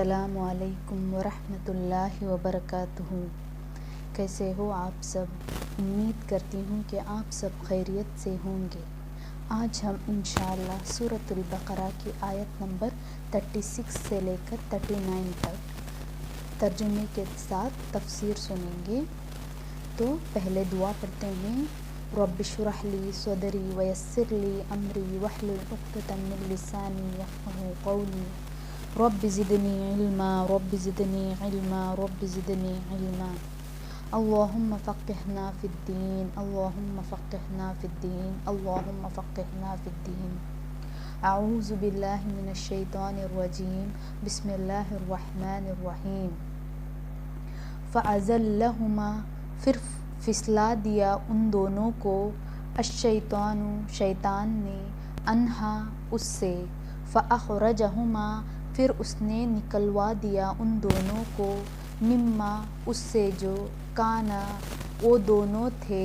السلام علیکم ورحمۃ اللہ وبرکاتہ۔ کیسے ہو آپ سب؟ امید کرتی ہوں کہ آپ سب خیریت سے ہوں گے۔ آج ہم انشاءاللہ سورۃ البقرہ کی آیت نمبر 36 سے لے کر 39 تک ترجمے کے ساتھ تفسیر سنیں گے۔ تو پہلے دعا پڑھتے ہیں۔ رب اشرح لی صدری ویسر لی امری واحلل عقدۃ من لسانی یفقہوا قولی رب زدنی علما رب زدنی علما رب زدنی علما اللہم فقہنا فی الدین اللہم فقہنا فی الدین اللہم فقہنا فی الدین۔ اعوذ باللہ من الشیطان الرجیم، بسم اللہ الرحمن الرحیم۔ فَأَزَلَّهُمَا، پھر پھسلا دیا ان دونوں کو، الشیطان، شیطان نے، عنہا، اس سے، فَأَخْرَجَهُمَا، پھر اس نے نکلوا دیا ان دونوں کو، مما، اس سے جو، کانا، وہ دونوں تھے،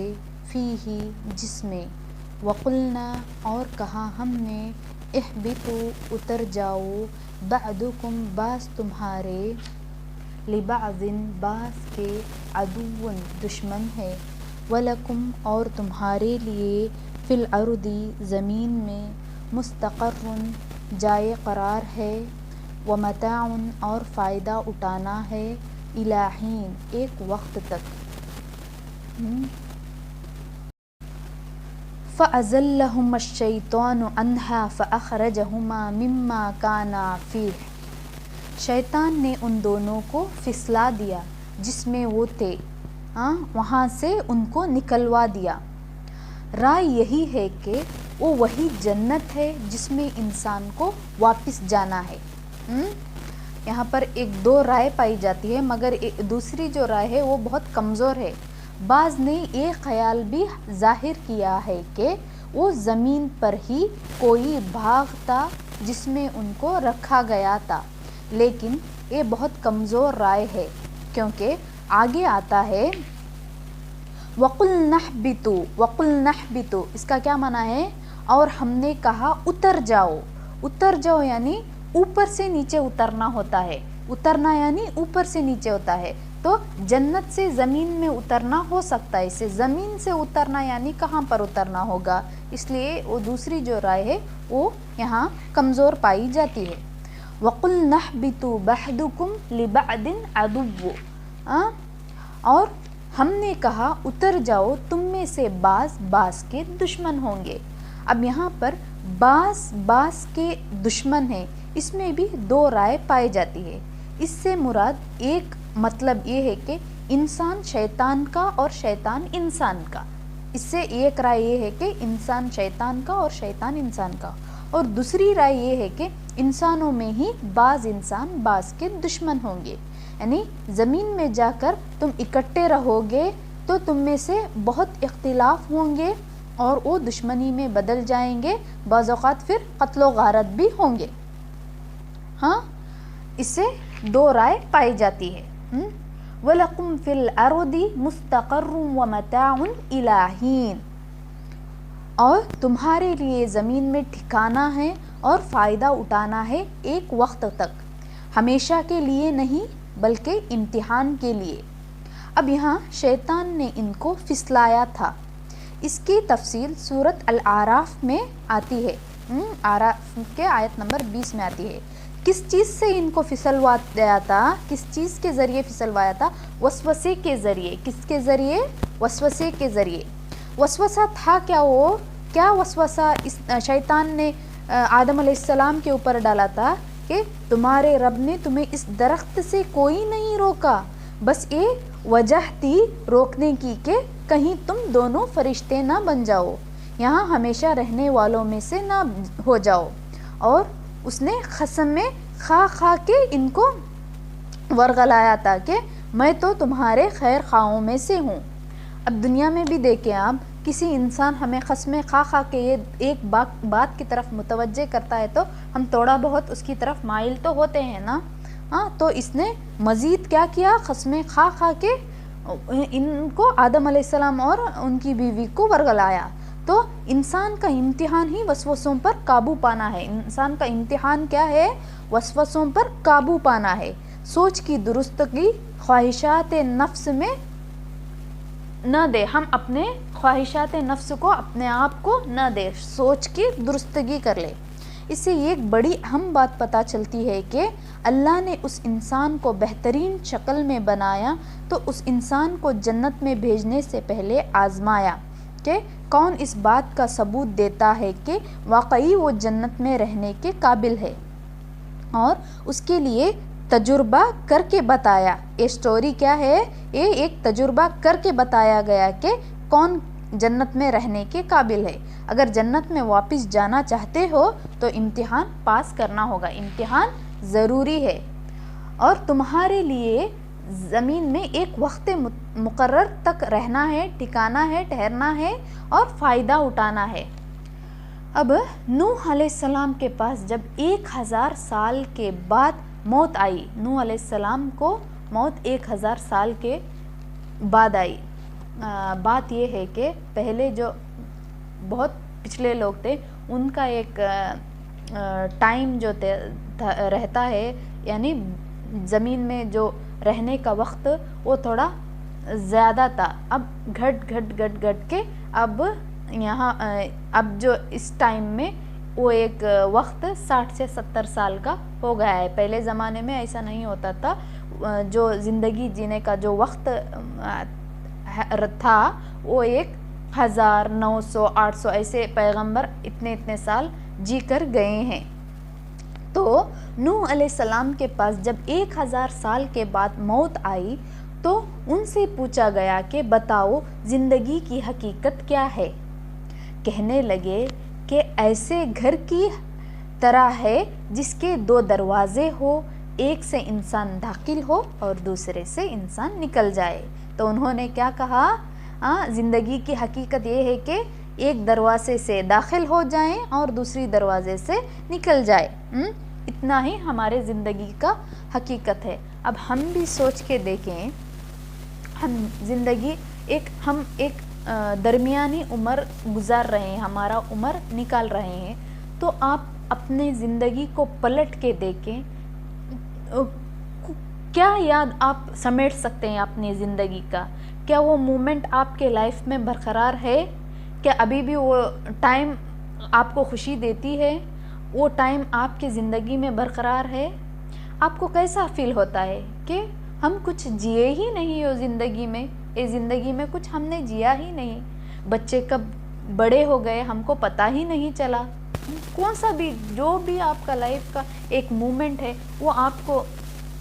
فیہ، جس میں، وقلنا، اور کہا ہم نے، اہبطوا، اتر جاؤ، بعضکم، بعض تمہارے، لبعض، بعض کے، عدو، دشمن ہے، ولکم، اور تمہارے لیے، فی الارض، زمین میں، مستقر، جائے قرار ہے، ومتاع، اور فائدہ اٹھانا ہے، الی حین، ایک وقت تک۔ فَأَزَلَّهُمَا الشَّیطَانُ عَنْهَا فَأَخْرَجَهُمَا مِمَّا كَانَا فِیہ، شیطان نے ان دونوں کو پھسلا دیا جس میں وہ تھے، وہاں سے ان کو نکلوا دیا۔ رائے یہی ہے کہ وہ وہی جنت ہے جس میں انسان کو واپس جانا ہے۔ یہاں پر ایک دو رائے پائی جاتی ہے، مگر دوسری جو رائے ہے وہ بہت کمزور ہے۔ بعض نے یہ خیال بھی ظاہر کیا ہے کہ وہ زمین پر ہی کوئی باغ تھا جس میں ان کو رکھا گیا تھا، لیکن یہ بہت کمزور رائے ہے، کیونکہ آگے آتا ہے وَقُلْنَا اهْبِطُوا، اس کا کیا معنی ہے؟ اور ہم نے کہا اتر جاؤ۔ اتر جاؤ یعنی اوپر سے نیچے اترنا ہوتا ہے، اترنا یعنی اوپر سے نیچے ہوتا ہے۔ تو جنت سے زمین میں اترنا ہو سکتا ہے، اسے زمین سے اترنا یعنی کہاں پر اترنا ہوگا، اس لیے وہ دوسری جو رائے ہے وہ یہاں کمزور پائی جاتی ہے۔ وَقُلْنَا اهْبِطُوا بَعْضُكُمْ لِبَعْضٍ عَدُوٌّ، اور ہم نے کہا اتر جاؤ، تم میں سے بعض کے دشمن ہوں گے۔ اب یہاں پر بعض کے دشمن ہیں، اس میں بھی دو رائے پائی جاتی ہے۔ اس سے مراد ایک مطلب یہ ہے کہ انسان شیطان کا اور شیطان انسان کا، اس سے ایک رائے یہ ہے کہ انسان شیطان کا اور شیطان انسان کا، اور دوسری رائے یہ ہے کہ انسانوں میں ہی بعض انسان بعض کے دشمن ہوں گے، یعنی زمین میں جا کر تم اکٹھے رہو گے تو تم میں سے بہت اختلاف ہوں گے اور وہ دشمنی میں بدل جائیں گے، بعض اوقات پھر قتل و غارت بھی ہوں گے۔ اس سے دو رائے پائی جاتی ہے۔ وَلَكُمْ فِي الْأَرْضِ مُسْتَقَرٌّ وَمَتَاعٌ إِلَىٰ حِینٍ، اور تمہارے لیے زمین میں ٹھکانہ ہے اور فائدہ اٹھانا ہے ایک وقت تک، ہمیشہ کے لیے نہیں بلکہ امتحان کے لیے۔ اب یہاں شیطان نے ان کو پھسلایا تھا، اس کی تفصیل سورۃ الاعراف میں آتی ہے، اعراف کے آیت نمبر 20 میں آتی ہے۔ کس چیز سے ان کو پھسلوایا تھا؟ کس چیز کے ذریعے پھسلوایا تھا؟ وسوسے کے ذریعے۔ کس کے ذریعے؟ وسوسے کے ذریعے۔ وسوسہ تھا کیا؟ وہ کیا وسوسہ اس شیطان نے آدم علیہ السلام کے اوپر ڈالا تھا کہ تمہارے رب نے تمہیں اس درخت سے کوئی نہیں روکا، بس یہ وجہ تھی روکنے کی کہ کہیں تم دونوں فرشتے نہ بن جاؤ، یہاں ہمیشہ رہنے والوں میں سے نہ ہو جاؤ۔ اور اس نے قسم میں کھا کے ان کو ورغلایا تھا کہ میں تو تمہارے خیر خواہوں میں سے ہوں۔ اب دنیا میں بھی دیکھیں آپ، کسی انسان ہمیں قسمیں کھا کے یہ ایک بات کی طرف متوجہ کرتا ہے تو ہم تھوڑا بہت اس کی طرف مائل تو ہوتے ہیں نا۔ تو اس نے مزید کیا کیا؟ قسمیں کھا کے ان کو، آدم علیہ السلام اور ان کی بیوی کو ورغلایا۔ تو انسان کا امتحان ہی وسوسوں پر قابو پانا ہے. انسان کا امتحان کیا ہے؟ وسوسوں پر قابو پانا ہے. سوچ کی درستگی خواہشات نفس میں نہ دے. ہم اپنے خواہشات نفس کو اپنے آپ کو نہ دے, سوچ کی درستگی کر لے. اس سے یہ ایک بڑی اہم بات پتہ چلتی ہے کہ اللہ نے اس انسان کو بہترین شکل میں بنایا تو اس انسان کو جنت میں بھیجنے سے پہلے آزمایا کہ کون اس بات کا ثبوت دیتا ہے کہ واقعی وہ جنت میں رہنے کے قابل ہے, اور اس کے لیے تجربہ کر کے بتایا. یہ سٹوری کیا ہے؟ یہ ایک تجربہ کر کے بتایا گیا کہ کون جنت میں رہنے کے قابل ہے. اگر جنت میں واپس جانا چاہتے ہو تو امتحان پاس کرنا ہوگا, امتحان ضروری ہے. اور تمہارے لیے زمین میں ایک وقت مقرر تک رہنا ہے, ٹھکانا ہے, ٹھہرنا ہے اور فائدہ اٹھانا ہے. اب نوح علیہ السلام کے پاس جب 1000 سال کے بعد موت آئی, نوح علیہ السلام کو موت 1000 سال کے بعد آئی. بات یہ ہے کہ پہلے جو بہت پچھلے لوگ تھے ان کا ایک ٹائم جو رہتا ہے, یعنی زمین میں جو رہنے کا وقت وہ تھوڑا زیادہ تھا. اب گھٹ گھٹ کے اب یہاں اب جو اس ٹائم میں وہ ایک وقت 60 سے 70 سال کا ہو گیا ہے. پہلے زمانے میں ایسا نہیں ہوتا تھا. جو زندگی جینے کا جو وقت تھا وہ 1000 900 800 ایسے پیغمبر اتنے سال جی کر گئے ہیں. تو نوح علیہ السلام کے پاس جب 1000 سال کے بعد موت آئی تو ان سے پوچھا گیا کہ بتاؤ زندگی کی حقیقت کیا ہے. کہنے لگے کہ ایسے گھر کی طرح ہے جس کے 2 دروازے ہو, ایک سے انسان داخل ہو اور دوسرے سے انسان نکل جائے. تو انہوں نے کیا کہا؟ زندگی کی حقیقت یہ ہے کہ ایک دروازے سے داخل ہو جائیں اور دوسری دروازے سے نکل جائے. اتنا ہی ہمارے زندگی کا حقیقت ہے. اب ہم بھی سوچ کے دیکھیں, ہم زندگی ہم ایک درمیانی عمر گزار رہے ہیں, ہمارا عمر نکال رہے ہیں. تو آپ اپنے زندگی کو پلٹ کے دیکھیں, کیا یاد آپ سمیٹ سکتے ہیں اپنی زندگی کا؟ کیا وہ مومنٹ آپ کے لائف میں برقرار ہے؟ کیا ابھی بھی وہ ٹائم آپ کو خوشی دیتی ہے؟ وہ ٹائم آپ کی زندگی میں برقرار ہے؟ آپ کو کیسا فیل ہوتا ہے کہ ہم کچھ جیے ہی نہیں ہو زندگی میں, اس زندگی میں کچھ ہم نے جیا ہی نہیں. بچے کب بڑے ہو گئے ہم کو پتہ ہی نہیں چلا. کون سا بھی جو بھی آپ کا لائف کا ایک مومنٹ ہے وہ آپ کو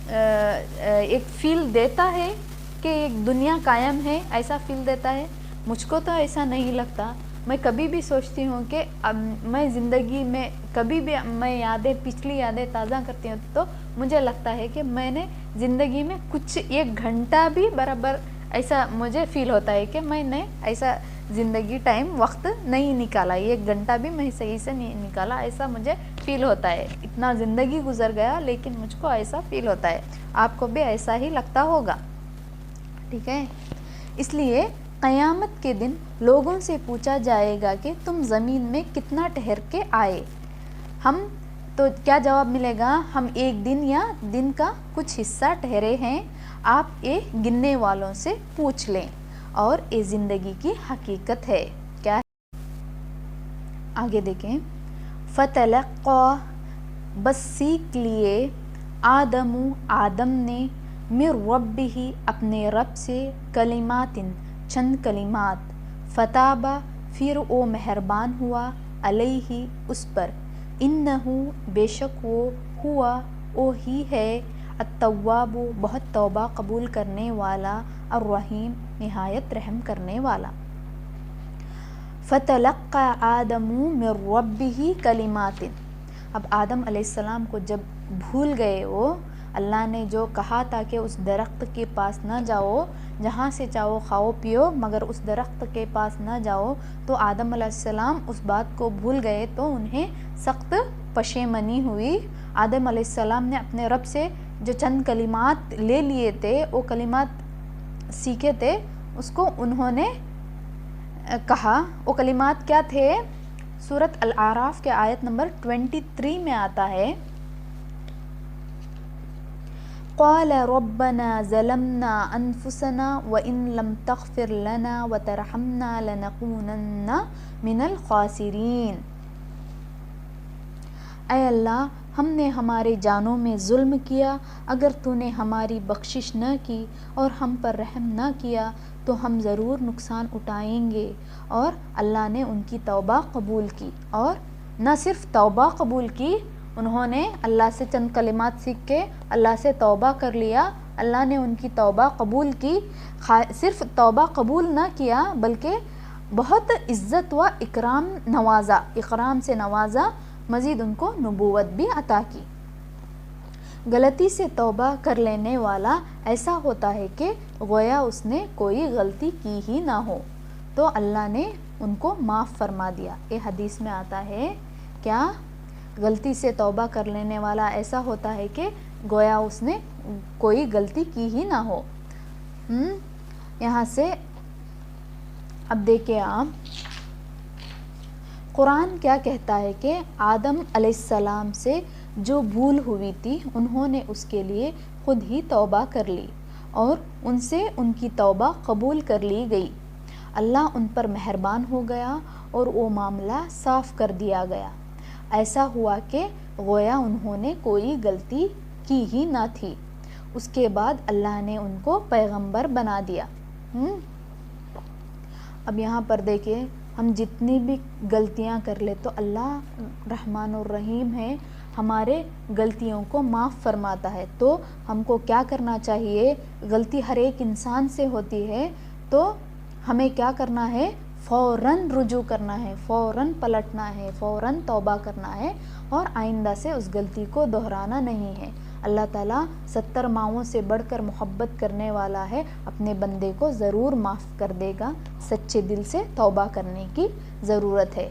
ایک فیل دیتا ہے کہ ایک دنیا قائم ہے, ایسا فیل دیتا ہے. مجھ کو تو ایسا نہیں لگتا. میں کبھی بھی سوچتی ہوں کہ اب میں زندگی میں کبھی بھی میں پچھلی یادیں تازہ کرتی ہوں تو مجھے لگتا ہے کہ میں نے زندگی میں کچھ 1 گھنٹہ بھی برابر ایسا مجھے فیل ہوتا ہے کہ میں نے ایسا زندگی ٹائم وقت نہیں نکالا, 1 گھنٹہ بھی میں صحیح سے نہیں نکالا, ایسا مجھے فیل ہوتا ہے. اتنا زندگی گزر گیا لیکن مجھ کو ایسا فیل ہوتا ہے. آپ کو بھی ایسا ہی لگتا ہوگا, ٹھیک ہے. اس لیے قیامت کے دن لوگوں سے پوچھا جائے گا کہ تم زمین میں کتنا ٹھہر کے آئے. ہم تو کیا جواب ملے گا؟ ہم 1 دن یا دن کا کچھ حصہ ٹھہرے ہیں. آپ یہ گننے والوں سے پوچھ لیں. اور یہ زندگی کی حقیقت ہے. کیا ہے؟ آگے دیکھیں. فتلقا, بس سیکھ لیے, آدم نے من ربہ, اپنے رب سے, کلمات, چند کلمات, فتابا, پھر وہ مہربان ہوا, علیہ, اس پر, انہ, بے شک وہ, ہوا, وہ ہی ہے, التواب, بہت توبہ قبول کرنے والا, الرحیم, نہایت رحم کرنے والا. فتلقى آدم من ربہ کلمات. اب آدم علیہ السلام کو جب بھول گئے, وہ اللہ نے جو کہا تھا کہ اس درخت کے پاس نہ جاؤ, جہاں سے چاہو کھاؤ پیو مگر اس درخت کے پاس نہ جاؤ, تو آدم علیہ السلام اس بات کو بھول گئے تو انہیں سخت پشیمانی ہوئی. آدم علیہ السلام نے اپنے رب سے جو چند کلمات لے لیے تھے, وہ کلمات سیکھے تھے, اس کو انہوں نے کہا وہ کلمات کیا تھے؟ سورۃ الاعراف کے آیت نمبر 23 میں آتا ہے قال ربنا ظلمنا انفسنا وان لم تغفر لنا وترحمنا لنكونن من الخاسرین، اے اللہ ہم نے ہمارے جانوں میں ظلم کیا، اگر تو نے ہماری بخشش نہ کی اور ہم پر رحم نہ کیا تو ہم ضرور نقصان اٹھائیں گے۔ اور اللہ نے ان کی توبہ قبول کی، اور نہ صرف توبہ قبول کی، انہوں نے اللہ سے چند کلمات سیکھ کے اللہ سے توبہ کر لیا، اللہ نے ان کی توبہ قبول کی، صرف توبہ قبول نہ کیا بلکہ بہت عزت و اکرام سے نوازا، مزید ان کو نبوت بھی عطا کی۔ غلطی سے توبہ کر لینے والا ایسا ہوتا ہے کہ گویا اس نے کوئی غلطی کی ہی نہ ہو، تو اللہ نے ان کو معاف فرما دیا۔ یہ حدیث میں آتا ہے کیا؟ غلطی سے توبہ کر لینے والا ایسا ہوتا ہے کہ گویا اس نے کوئی غلطی کی ہی نہ ہو۔ یہاں سے اب دیکھیں آپ قرآن کیا کہتا ہے کہ آدم علیہ السلام سے جو بھول ہوئی تھی انہوں نے اس کے لیے خود ہی توبہ کر لی اور ان سے ان کی توبہ قبول کر لی گئی۔ اللہ ان پر مہربان ہو گیا اور وہ معاملہ صاف کر دیا گیا۔ ایسا ہوا کہ گویا انہوں نے کوئی غلطی کی ہی نہ تھی۔ اس کے بعد اللہ نے ان کو پیغمبر بنا دیا۔ اب یہاں پر دیکھیں ہم جتنی بھی غلطیاں کر لے تو اللہ رحمان الرحیم ہے، ہمارے غلطیوں کو معاف فرماتا ہے۔ تو ہم کو کیا کرنا چاہیے؟ غلطی ہر ایک انسان سے ہوتی ہے، تو ہمیں کیا کرنا ہے؟ فوراً رجوع کرنا ہے، فوراً پلٹنا ہے، فوراً توبہ کرنا ہے اور آئندہ سے اس غلطی کو دہرانا نہیں ہے۔ اللہ تعالیٰ 70 ماؤں سے بڑھ کر محبت کرنے والا ہے، اپنے بندے کو ضرور معاف کر دے گا، سچے دل سے توبہ کرنے کی ضرورت ہے۔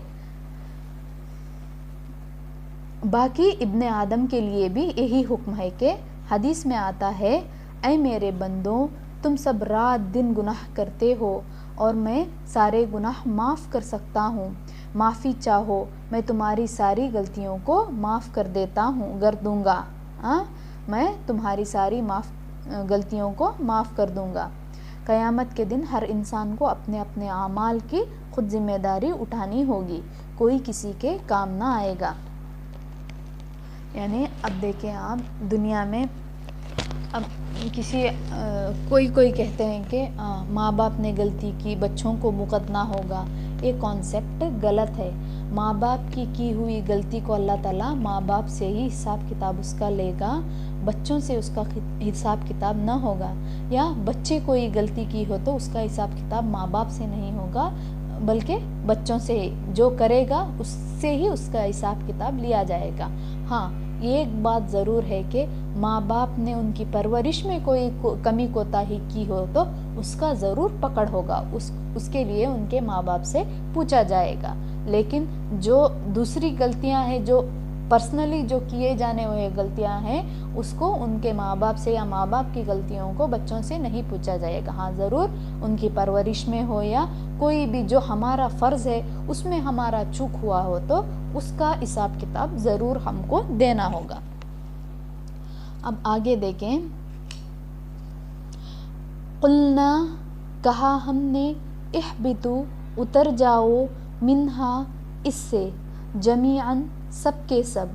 باقی ابن آدم کے لیے بھی یہی حکم ہے کہ حدیث میں آتا ہے اے میرے بندوں تم سب رات دن گناہ کرتے ہو اور میں سارے گناہ معاف کر سکتا ہوں، معافی چاہو میں تمہاری ساری غلطیوں کو معاف کر دوں گا، میں تمہاری ساری غلطیوں کو معاف کر دوں گا۔ قیامت کے دن ہر انسان کو اپنے اپنے اعمال کی خود ذمہ داری اٹھانی ہوگی، کوئی کسی کے کام نہ آئے گا۔ یعنی اب دیکھیں آپ دنیا میں اب کوئی کہتے ہیں کہ ماں باپ نے غلطی کی بچوں کو مقدمہ ہوگا، یہ کانسیپٹ غلط ہے۔ ماں باپ کی ہوئی غلطی کو اللہ تعالیٰ ماں باپ سے ہی حساب کتاب اس کا لے گا، بچوں سے اس کا حساب کتاب نہ ہوگا، یا بچے کوئی غلطی کی ہو تو اس کا حساب کتاب ماں باپ سے نہیں ہوگا بلکہ بچوں سے جو کرے گا اس سے ہی اس کا حساب کتاب لیا جائے گا۔ ہاں یہ ایک بات ضرور ہے کہ ماں باپ نے ان کی پرورش میں کوئی کمی کوتاہی کی ہو تو اس کا ضرور پکڑ ہوگا، اس کے لیے ان کے ماں باپ سے پوچھا جائے گا۔ لیکن جو دوسری غلطیاں ہیں، جو پرسنلی جو کیے جانے ہوئے غلطیاں ہیں، اس کو ان کے ماں باپ سے یا ماں باپ کی غلطیوں کو بچوں سے نہیں پوچھا جائے گا۔ ہاں ضرور ان کی پرورش میں ہو یا کوئی بھی جو ہمارا فرض ہے اس میں ہمارا چوک ہوا ہو تو اس کا حساب کتاب ضرور ہم کو دینا ہوگا۔ اب آگے دیکھیں، قلنا کہا ہم نے اہبطوا اتر جاؤ منہا اس سے جمیعاً سب کے سب،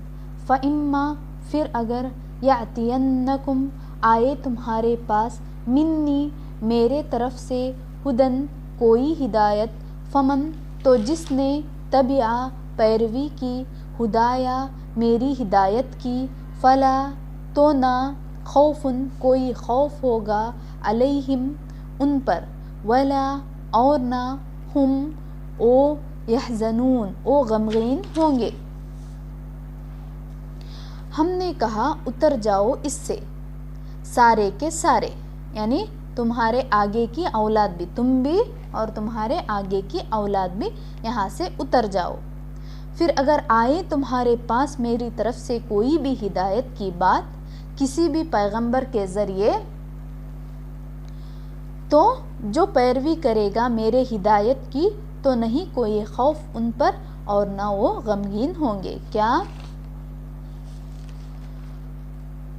فاما پھر اگر یاتینکم آئے تمہارے پاس منی میرے طرف سے ہدن کوئی ہدایت، فمن تو جس نے تبع پیروی کی ہدایا میری ہدایت کی، فلا تو نہ خوفن کوئی خوف ہوگا علیہم ان پر، ولا اور نہ ہم او یحزنون او غمگین ہوں گے۔ ہم نے کہا اتر جاؤ اس سے، سارے کے سارے یعنی تمہارے آگے کی اولاد بھی، تم بھی اور تمہارے آگے کی اولاد بھی یہاں سے اتر جاؤ۔ پھر اگر آئے تمہارے پاس میری طرف سے کوئی بھی ہدایت کی بات کسی بھی پیغمبر کے ذریعے، تو جو پیروی کرے گا میرے ہدایت کی تو نہیں کوئی خوف ان پر اور نہ وہ غمگین ہوں گے. کیا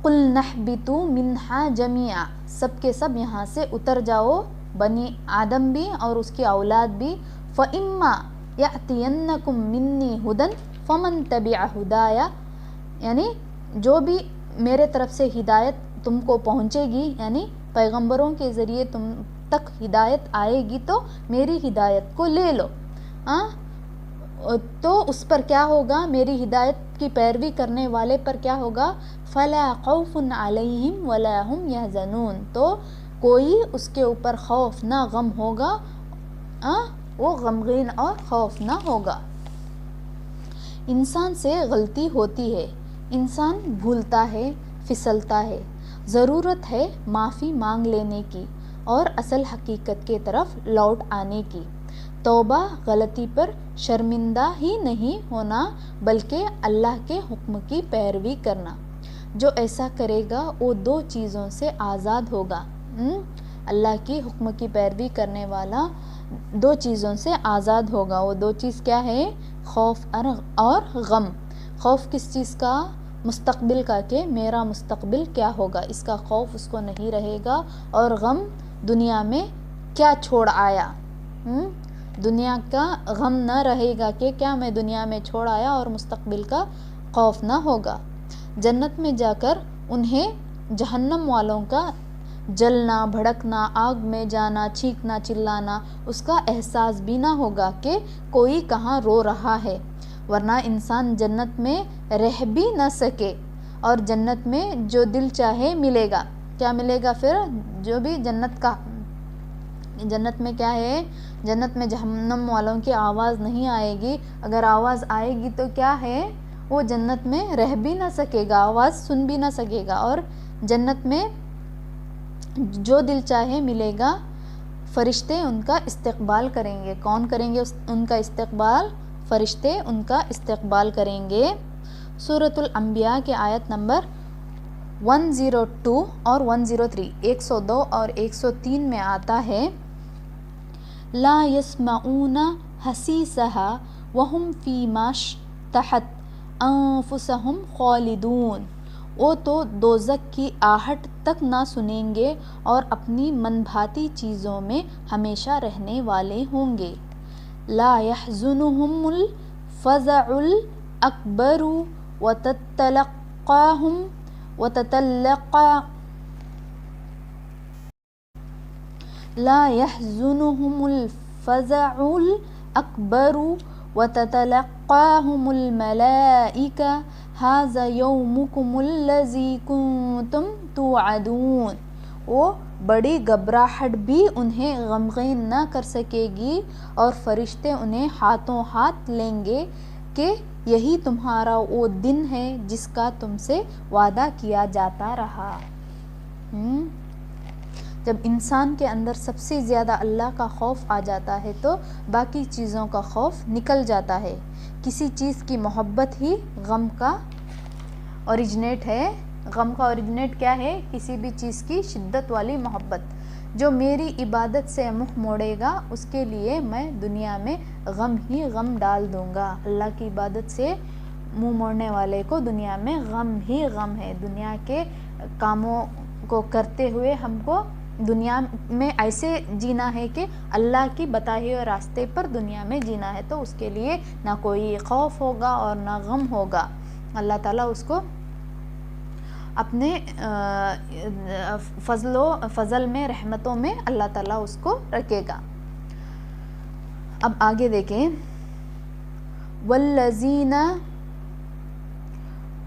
قُلْ نَحْبِطُوا مِنْهَا جَمِيعًا، سب کے سب یہاں سے اتر جاؤ، بنی آدم بھی اور اس کی اولاد بھی. فَإِمَّا يَأْتِيَنَّكُم مِّنِّي هُدًى فَمَن تَبِعَ هُدَايَ، یعنی جو بھی میرے طرف سے ہدایت تم کو پہنچے گی، یعنی پیغمبروں کے ذریعے تم تک ہدایت آئے گی تو میری ہدایت کو لے لو. تو اس پر کیا ہوگا، میری ہدایت کی پیروی کرنے والے پر کیا ہوگا، فلا خوف علیہم ولا هم یحزنون، تو کوئی اس کے اوپر خوف نہ غم ہوگا، وہ غمگین اور خوف نہ ہوگا. انسان سے غلطی ہوتی ہے، انسان بھولتا ہے، پھسلتا ہے، ضرورت ہے معافی مانگ لینے کی اور اصل حقیقت کے طرف لوٹ آنے کی. توبہ غلطی پر شرمندہ ہی نہیں ہونا بلکہ اللہ کے حکم کی پیروی کرنا. جو ایسا کرے گا وہ دو چیزوں سے آزاد ہوگا. اللہ کی حکم کی پیروی کرنے والا دو چیزوں سے آزاد ہوگا. وہ دو چیز کیا ہے، خوف اور غم. خوف کس چیز کا، مستقبل کا، کہ میرا مستقبل کیا ہوگا، اس کا خوف اس کو نہیں رہے گا. اور غم دنیا میں کیا چھوڑ آیا، دنیا کا غم نہ رہے گا کہ کیا میں دنیا میں چھوڑ آیا، اور مستقبل کا خوف نہ ہوگا. جنت میں جا کر انہیں جہنم والوں کا جلنا، بھڑکنا، آگ میں جانا، چیخنا چلانا، اس کا احساس بھی نہ ہوگا کہ کوئی کہاں رو رہا ہے. ورنہ انسان جنت میں رہ بھی نہ سکے، اور جنت میں جو دل چاہے ملے گا. کیا ملے گا پھر، جو بھی جنت کا، جنت میں کیا ہے، جنت میں جہنم والوں کی آواز نہیں آئے گی. اگر آواز آئے گی تو کیا ہے، وہ جنت میں رہ بھی نہ سکے گا، آواز سن بھی نہ سکے گا. اور جنت میں جو دل چاہے ملے گا. فرشتے ان کا استقبال کریں گے. کون کریں گے ان کا استقبال، فرشتے ان کا استقبال کریں گے. سورۃ الانبیاء کے آیت نمبر 102 اور 103، 102 اور 103 میں آتا ہے، لا يسمعون حسیسها وهم فیما اشتہت انفسهم خالدون، وہ تو دوزخ کی آہٹ تک نہ سنیں گے اور اپنی من بھاتی چیزوں میں ہمیشہ رہنے والے ہوں گے. لا يحزنهم الفزع الاکبر لا يحزنهم الفزع الأكبر وتتلقاهم الملائكة هذا يومكم الذي كنتم توعدون، وہ بڑی گھبراہٹ بھی انہیں غمگین نہ کر سکے گی، اور فرشتے انہیں ہاتھوں ہاتھ لیں گے کہ یہی تمہارا وہ دن ہے جس کا تم سے وعدہ کیا جاتا رہا. جب انسان کے اندر سب سے زیادہ اللہ کا خوف آ جاتا ہے تو باقی چیزوں کا خوف نکل جاتا ہے. کسی چیز کی محبت ہی غم کا اوریجنیٹ ہے. غم کا اوریجنیٹ کیا ہے، کسی بھی چیز کی شدت والی محبت. جو میری عبادت سے منہ موڑے گا اس کے لیے میں دنیا میں غم ہی غم ڈال دوں گا. اللہ کی عبادت سے منہ موڑنے والے کو دنیا میں غم ہی غم ہے. دنیا کے کاموں کو کرتے ہوئے ہم کو دنیا میں ایسے جینا ہے کہ اللہ کی بتائے ہوئے راستے پر دنیا میں جینا ہے، تو اس کے لیے نہ کوئی خوف ہوگا اور نہ غم ہوگا. اللہ تعالیٰ اس کو اپنے فضل میں، رحمتوں میں اللہ تعالیٰ اس کو رکھے گا. اب آگے دیکھیں، والذین،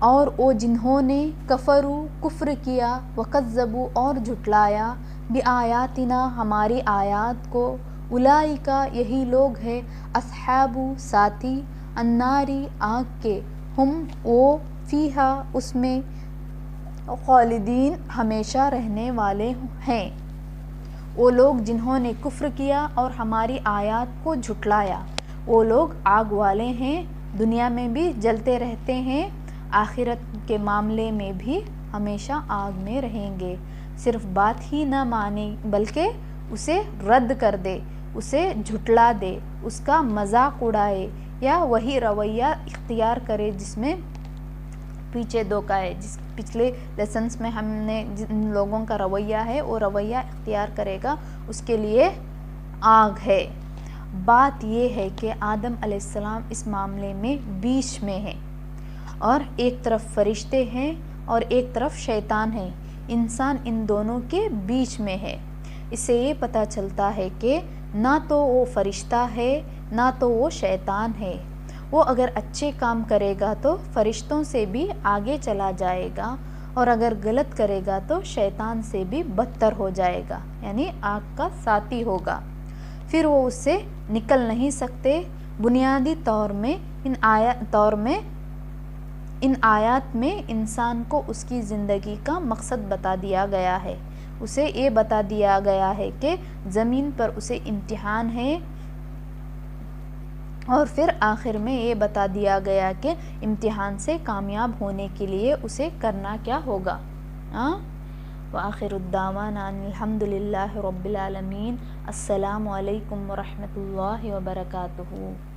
اور وہ جنہوں نے کفروا، کفر کیا، وکذبوا، اور جھٹلایا، بآیاتنا، ہماری آیات کو، اولئک، یہی لوگ ہیں، اصحاب، ساتھی، الناری، آگ کے، ہم، وہ، فیہا، اس میں، خالدین، ہمیشہ رہنے والے ہیں. وہ لوگ جنہوں نے کفر کیا اور ہماری آیات کو جھٹلایا، وہ لوگ آگ والے ہیں، دنیا میں بھی جلتے رہتے ہیں، آخرت کے معاملے میں بھی ہمیشہ آگ میں رہیں گے. صرف بات ہی نہ مانے بلکہ اسے رد کر دے، اسے جھٹلا دے، اس کا مذاق اڑائے یا وہی رویہ اختیار کرے جس میں پیچھے دھوکا ہے، جس پچھلے لیسنس میں ہم نے جن لوگوں کا رویہ ہے وہ رویہ اختیار کرے گا، اس کے لیے آگ ہے۔ بات یہ ہے کہ آدم علیہ السلام اس معاملے میں بیچ میں ہیں، اور ایک طرف فرشتے ہیں اور ایک طرف شیطان ہے، انسان ان دونوں کے بیچ میں ہے۔ اس سے یہ پتہ چلتا ہے کہ نہ تو وہ فرشتہ ہے نہ تو وہ شیطان ہے، وہ اگر اچھے کام کرے گا تو فرشتوں سے بھی آگے چلا جائے گا، اور اگر غلط کرے گا تو شیطان سے بھی بدتر ہو جائے گا، یعنی آگ کا ساتھی ہوگا، پھر وہ اس سے نکل نہیں سکتے۔ بنیادی طور میں ان آیات میں انسان کو اس کی زندگی کا مقصد بتا دیا گیا ہے، اسے یہ بتا دیا گیا ہے کہ زمین پر اسے امتحان ہے، اور پھر آخر میں یہ بتا دیا گیا کہ امتحان سے کامیاب ہونے کے لیے اسے کرنا کیا ہوگا۔ وآخر الدعوانا ان الحمد للہ رب العالمین۔ السلام علیکم ورحمۃ اللہ وبرکاتہ۔